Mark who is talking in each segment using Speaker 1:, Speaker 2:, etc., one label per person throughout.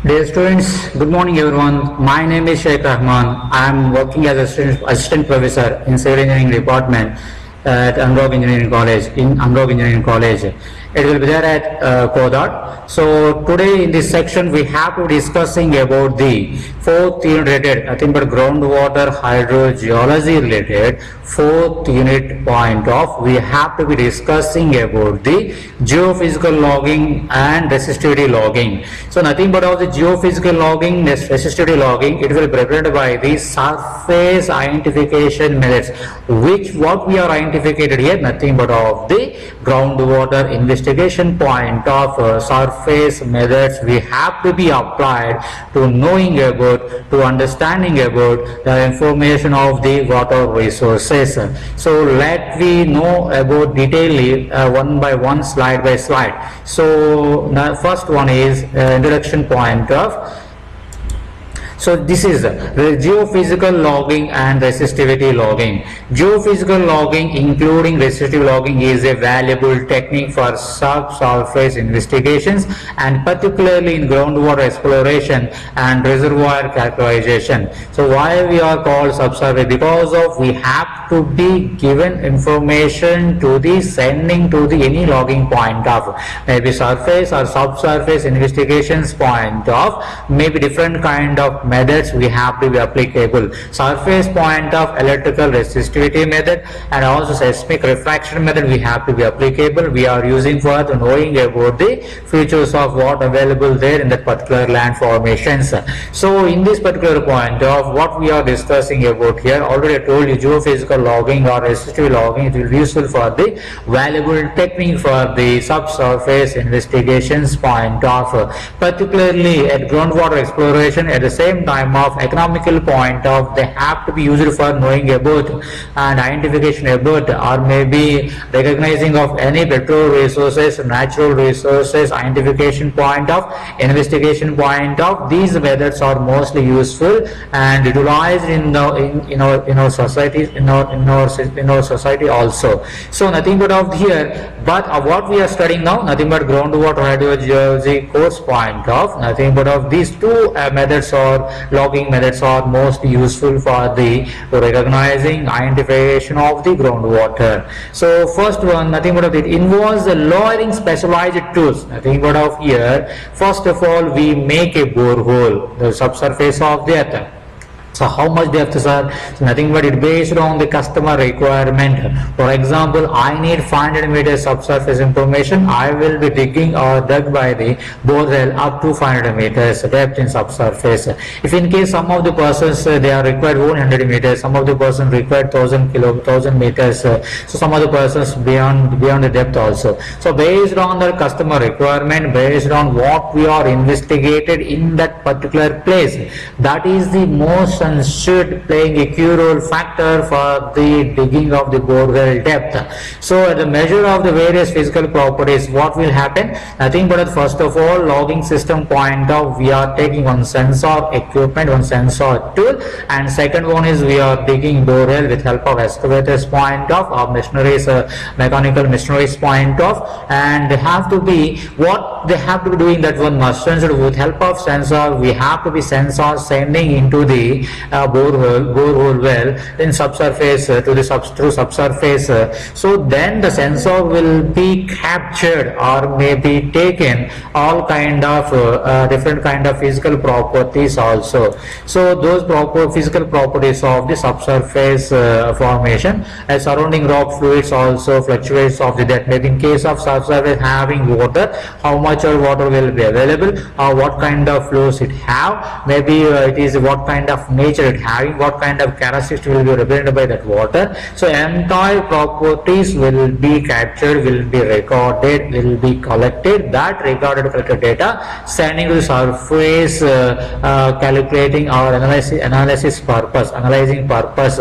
Speaker 1: Dear students, good morning everyone. My name is Sheikh Rahman. I am working as assistant professor in civil engineering department at Amrok Engineering College. It will be there at Kodat. So today in this section we have to be discussing about the fourth unit related, nothing but groundwater hydrogeology related fourth unit point of. We have to be discussing about the geophysical logging and resistivity logging. So nothing but of the geophysical logging, resistivity logging, it will be represented by the surface identification methods, which what we are identified here, nothing but of the groundwater investigation point of surface methods we have to be applied to knowing about, to understanding about the information of the water resources. So let we know about detailedly one by one, slide by slide. So the first one is introduction point of. So this is the geophysical logging and resistivity logging. Geophysical logging including resistive logging is a valuable technique for subsurface investigations and particularly in groundwater exploration and reservoir characterization. So why we are called subsurface? Because of we have to be given information to the sending to the any logging point of maybe surface or subsurface investigations point of, maybe different kind of methods we have to be applicable. Surface point of electrical resistivity method and also seismic refraction method we have to be applicable. We are using for knowing about the features of what available there in that particular land formations. So in this particular point of what we are discussing about here, already I told you geophysical logging or resistive logging, it will be useful for the valuable technique for the subsurface investigations point of, particularly at groundwater exploration. At the same time of economical point of, they have to be used for knowing about and identification about or maybe recognizing of any petrol resources, natural resources, identification point of, investigation point of. These methods are mostly useful and utilized in our society, in our society also. So nothing but of here, but what we are studying now, nothing but groundwater hydrogeology course point of, nothing but of these two methods or logging methods are most useful for the recognizing identification of the groundwater. So first one, nothing but of it involves the lowering specialized tools. Nothing but of here, first of all we make a borehole, the subsurface of the earth. So how much depth, sir? So nothing but it based on the customer requirement. For example, I need 500 meters subsurface information. I will be digging or dug by the borehole up to 500 meters depth in subsurface. If in case some of the persons they are required 100 meters, some of the persons required 1000 meters. So some of the persons beyond the depth also. So based on the customer requirement, based on what we are investigated in that particular place, that is the most should playing a key role factor for the digging of the borehole depth. So at the measure of the various physical properties, what will happen? Nothing but first of all logging system point of, we are taking one sensor equipment, one sensor tool, and second one is we are digging borehole with help of excavators point of, or machineries, mechanical machineries point of, and they have to be what they have to be doing that one must sensor with help of sensor. We have to be sensor sending into the borehole well in subsurface through subsurface. So then the sensor will be captured or may be taken all kind of different kind of physical properties also. So those physical properties of the subsurface formation, surrounding rock fluids also fluctuates of the depth. Maybe in case of subsurface having water, how much of water will be available, or what kind of flows it have, maybe it is what kind of nature it having, what kind of characteristics will be represented by that water. So entire properties will be captured, will be recorded, will be collected. That recorded collected data sending to the surface calculating or analyzing purpose, analyzing purpose,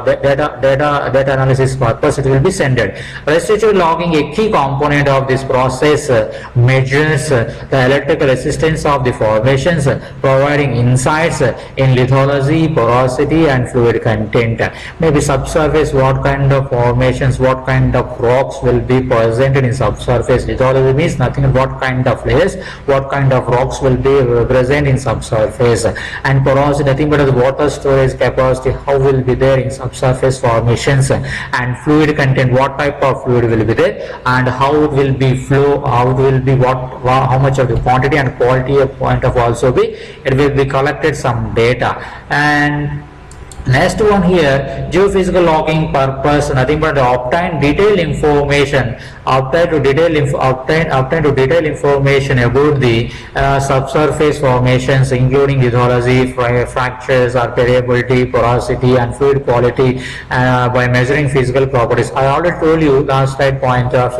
Speaker 1: data analysis purpose, it will be sent. Resistive logging, a key component of this process, measures the electrical resistance of the formations, providing insight insights in lithology, porosity and fluid content. Maybe subsurface, what kind of formations, what kind of rocks will be presented in subsurface. Lithology means nothing what kind of layers, what kind of rocks will be present in subsurface. And porosity, nothing but the water storage capacity, how will be there in subsurface formations. And fluid content, what type of fluid will be there and how it will be flow, how it will be how much of the quantity and quality of point of also be, it will be collected some data. And next one here, geophysical logging purpose, nothing but to obtain detailed information, obtain to detailed information about the subsurface formations, including lithology, fractures or variability, porosity and fluid quality by measuring physical properties. I already told you last slide point of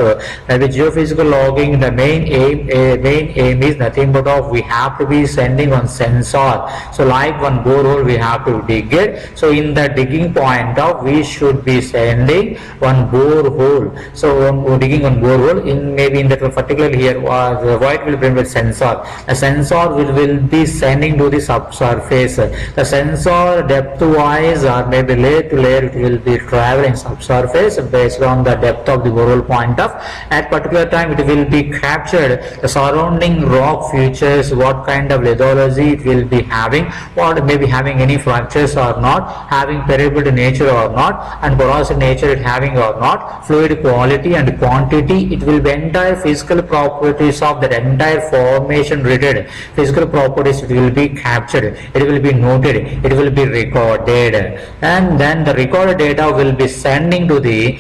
Speaker 1: maybe geophysical logging, the main aim is nothing but of we have to be sending one sensor. So like one borehole we have to dig it. So in the digging point of we should be sending one borehole. So digging one borehole in maybe in that particular here what will bring with sensor. A sensor will be sending to the subsurface. The sensor depth wise or maybe layer to layer it will be traveling subsurface based on the depth of the borehole point of. At particular time it will be captured the surrounding rock features, what kind of lithology it will be having, what may be having any fractures or not, having variable nature or not, and porosity nature it having or not, fluid quality and quantity, it will be entire physical properties of that entire formation related physical properties, it will be captured, it will be noted, it will be recorded, and then the recorded data will be sending to the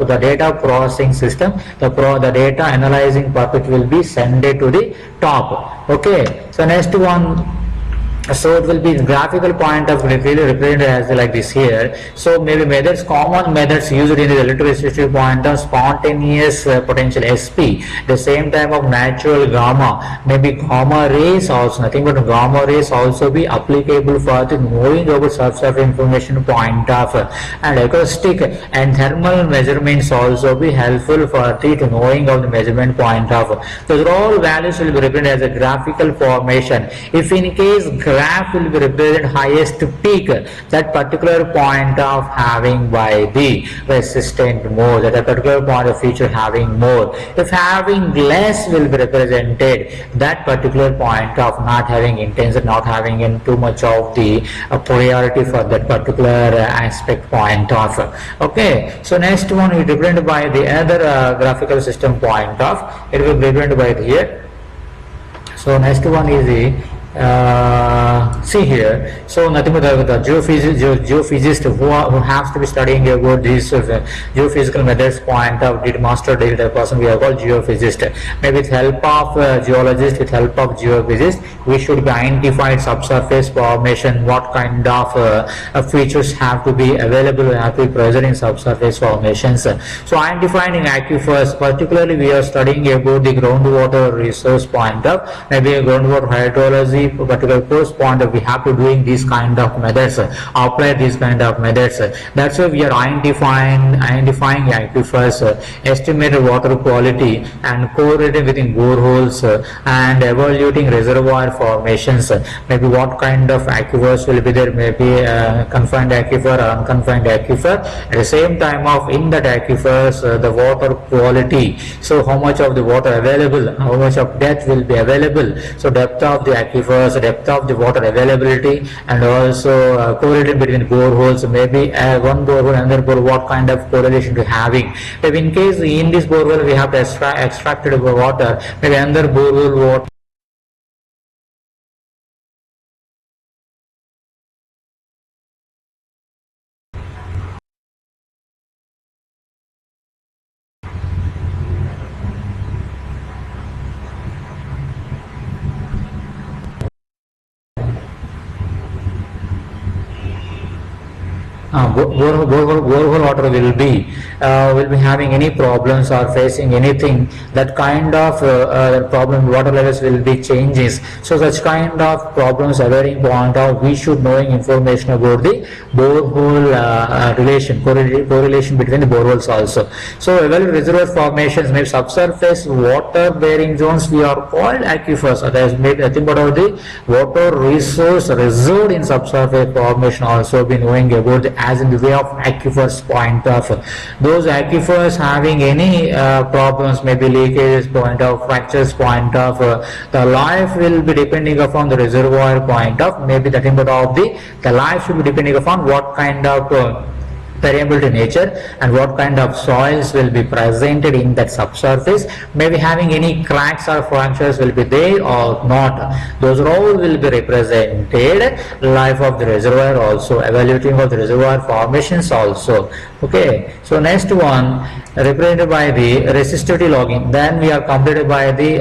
Speaker 1: the data processing system, the data analyzing part it will be sent to the top. Okay, so next one, so it will be graphical point of really represented as like this here. So maybe methods, common methods used in the electricity point of spontaneous potential SP, the same time of natural gamma, maybe gamma rays also, nothing but gamma rays also be applicable for the knowing about subsurface information point of, and acoustic and thermal measurements also be helpful for the knowing of the measurement point of. So all values will be represented as a graphical formation. If in case graph will be represent highest peak, that particular point of having by the resistant more, that particular point of feature having more. If having less will be represented, that particular point of not having intensity, not having in too much of the priority for that particular aspect point of. Okay, so next one is represented by the other graphical system point of, it will be represented by here. So next one is the see here, so nothing but the geophysicist who has to be studying about these geophysical methods point of did master data person, we are called geophysicist. Maybe with help of geologist, with help of geophysicist, we should be identified subsurface formation, what kind of features have to be available, have to be present in subsurface formations. So identifying aquifers, particularly we are studying about the groundwater resource point of, maybe groundwater hydrology, particular course point of we have to doing these kind of methods, apply these kind of methods. That's why we are identifying aquifers, estimated water quality and correlating within boreholes, and evaluating reservoir formations. Maybe what kind of aquifers will be there, maybe confined aquifer or unconfined aquifer. At the same time of in that aquifers the water quality, so how much of the water available, how much of depth will be available, so depth of the aquifers, depth of the water availability, and also correlated between boreholes, maybe one borehole another borehole, what kind of correlation to having. Maybe in case in this borehole we have to extracted water, maybe another borehole water borehole water will be having any problems or facing anything, that kind of problem, water levels will be changes. So such kind of problems are very important. We should knowing information about the borehole correlation between the boreholes also. So evaluate reservoir formations, maybe subsurface water bearing zones we are called aquifers. That is maybe nothing but the water resource reserved in subsurface formation, also be knowing about the, as in the way of aquifers point of. Those aquifers having any problems, maybe leakages point of, fractures point of, the life will be depending upon the reservoir point of, maybe the timber of the life should be depending upon what kind of permeability nature and what kind of soils will be presented in that subsurface, maybe having any cracks or fractures will be there or not. Those all will be represented. Life of the reservoir also, evaluating of the reservoir formations also. Okay, so next one represented by the resistivity logging. Then we are completed by the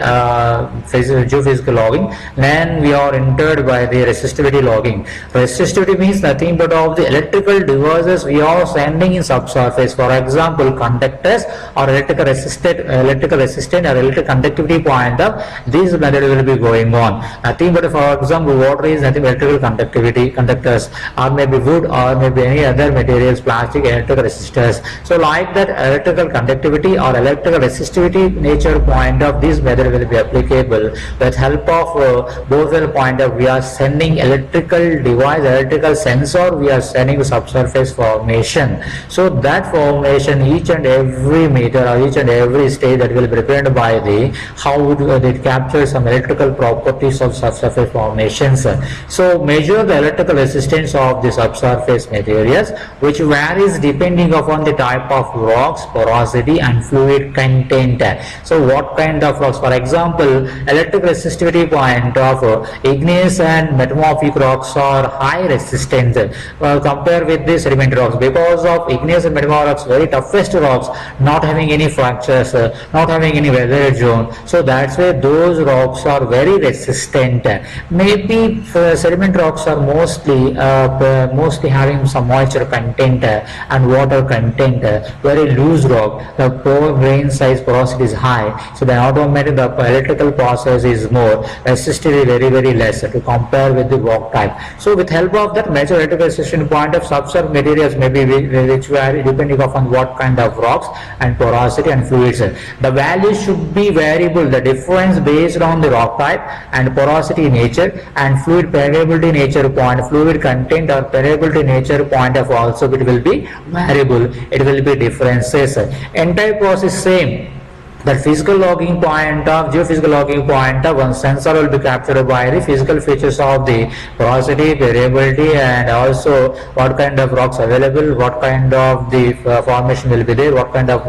Speaker 1: geophysical logging. Then we are entered by the resistivity logging. Resistivity means nothing but of the electrical devices we are sending in subsurface. For example, conductors or electrical resistant or electric conductivity point of this method will be going on. Nothing but, for example, water is nothing but electrical conductivity, conductors, or maybe wood, or maybe any other materials, plastic, electrical resistors. So like that, electrical conductivity or electrical resistivity nature point of this method will be applicable. With help of borehole point of, we are sending electrical device, electrical sensor, we are sending subsurface formation. So that formation, each and every meter or each and every stage, that will be represented by the how it captures some electrical properties of subsurface formations. So measure the electrical resistance of the subsurface materials, which varies depending upon the type of rocks, porosity and fluid content. So what kind of rocks? For example, electric resistivity point of igneous and metamorphic rocks are high resistance compared with the sedimentary rocks, because of igneous and metamorphic rocks, very toughest rocks, not having any fractures, not having any weather zone. So that's why those rocks are very resistant. Maybe sediment rocks are mostly having some moisture content and water content, very loose rock, the pore grain size porosity is high, so then automatically the electrical process is more, resistivity very less to compare with the rock type. So with help of that, measure electrical resistance point of subsurface materials, maybe which vary depending upon what kind of rocks and porosity and fluids. The value should be variable, the difference based on the rock type and porosity nature and fluid permeability nature point, fluid content or permeability nature point of also it will be variable, it will be differences. Entire process same. The physical logging point of, geophysical logging point of, one sensor will be captured by the physical features of the porosity, variability, and also what kind of rocks available, what kind of the formation will be there, what kind of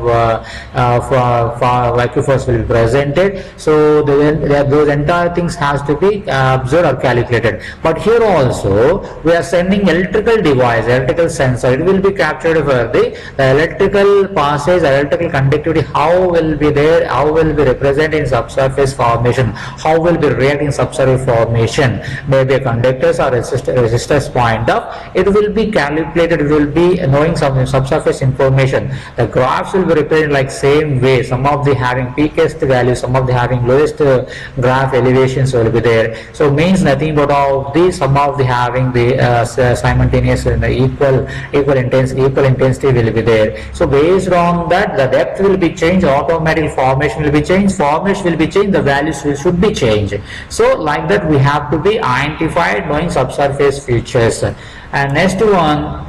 Speaker 1: aquifers will be presented. So those entire things has to be observed or calculated. But here also we are sending electrical device, electrical sensor. It will be captured for the electrical passage, electrical conductivity, how will be there, how will be represented in subsurface formation, how will be react in subsurface formation, maybe conductors or resistors point of, it will be calculated, it will be knowing some subsurface information. The graphs will be represented like same way, some of the having peakest value, some of the having lowest graph elevations will be there. So means nothing but of these, some of the having the simultaneous and the equal intensity will be there. So based on that, the depth will be changed, automatic formation will be changed, the values should be changed. So like that we have to be identified knowing subsurface features. And next one,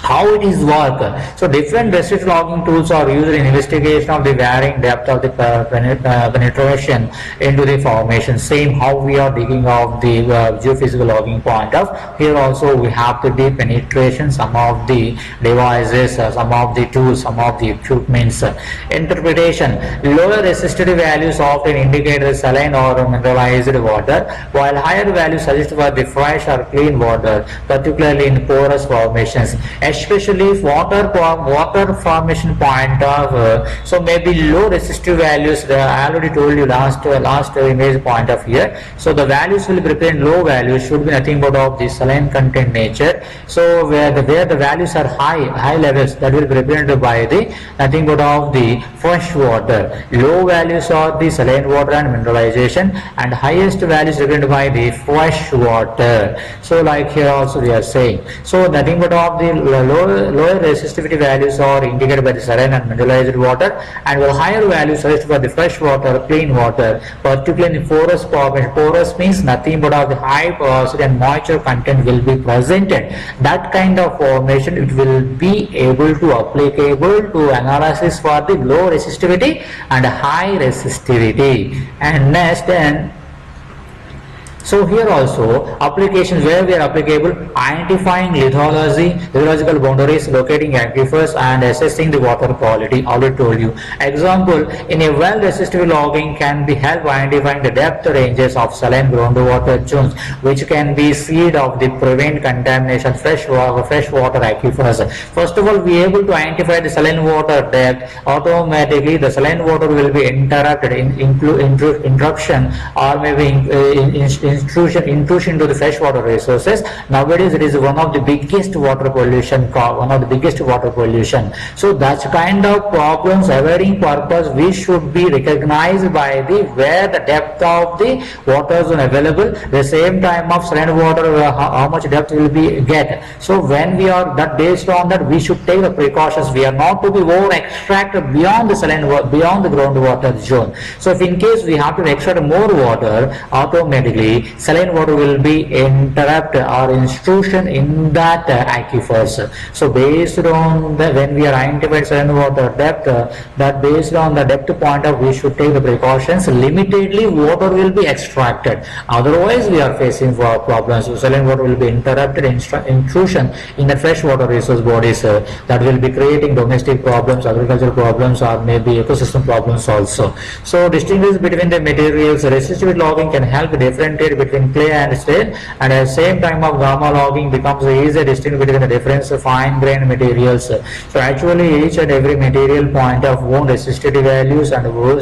Speaker 1: how it is work. So different resistive logging tools are used in investigation of the varying depth of the penetration into the formation. Same how we are digging of the geophysical logging point of, here also we have to do penetration, some of the devices, some of the tools, some of the equipments. Interpretation, lower resistivity values often indicate the saline or mineralized water, while higher values suggest for the fresh or clean water, particularly in porous formations. especially if water formation point of so maybe low resistive values. I already told you last image point of here. So the values will be prepared. Low values should be nothing but of the saline content nature. So where the values are high levels, that will be represented by the nothing but of the fresh water. Low values are the saline water and mineralization, and highest values represented by the fresh water. So like here also we are saying, so nothing but of the lower resistivity values are indicated by the saline and mineralized water, and the higher values suggested by the fresh water, clean water, particularly in porous formation. Porous means nothing but of the high porosity and moisture content will be presented. That kind of formation, it will be able to applicable to analysis for the low resistivity and high resistivity. And next, then so here also applications where we are applicable: identifying lithological boundaries, locating aquifers, and assessing the water quality. Already told you. Example: in a well resistive logging can be help identifying the depth ranges of saline groundwater zones, which can be seed of the prevent contamination freshwater aquifers. First of all, we are able to identify the saline water depth. Automatically, the saline water will be interrupted in interruption or maybe intrusion into the freshwater resources. Nowadays it is one of the biggest water pollution. So that kind of problems averting purpose we should be recognized by the where the depth of the water zone available, the same time of saline water how much depth will be get. So when we are that based on that, we should take the precautions. We are not to be over extracted beyond the saline beyond the groundwater zone. So if in case we have to extract more water, automatically saline water will be interrupted or intrusion in that aquifers. So based on when we are identifying saline water depth, that based on the depth point of we should take the precautions. Limitedly water will be extracted. Otherwise we are facing problems. So saline water will be interrupted intrusion in the freshwater resource bodies. That will be creating domestic problems, agricultural problems, or maybe ecosystem problems also. So distinguish between the materials. Resistive logging can help differentiate between clay and stone, and at the same time of gamma logging becomes easier distinguish between the different fine grained materials. So actually each and every material point of own resistivity values and own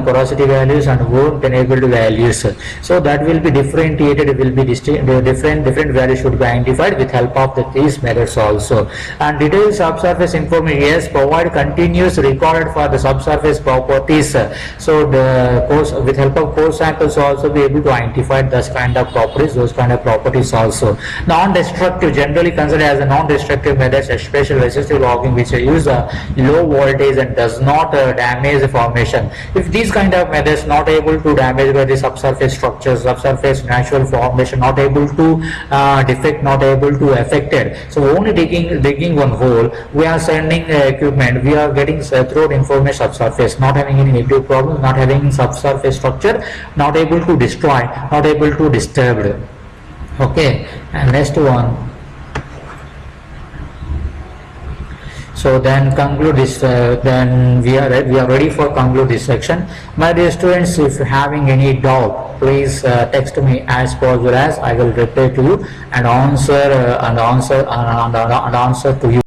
Speaker 1: porosity values and own permeability values. So that will be differentiated, it will be different values should be identified with help of these methods also. And detailed subsurface information, yes, provide continuous record for the subsurface properties. So the course with help of core samples also be able to identify those kind of properties also. Non-destructive, generally considered as a non-destructive methods, especially resistive logging, which use a low voltage and does not damage the formation. If these kind of methods not able to damage by the subsurface structures, subsurface natural formation, not able to defect, not able to affect it. So only digging one hole, we are sending equipment, we are getting through information subsurface, not having any negative problems, not having subsurface structure, not able to destroy, not able to disturb. Okay, and next one. So then conclude this. Then we are ready for conclude this section. My dear students, if you having any doubt, please text me as possible as I will reply to you and answer to you.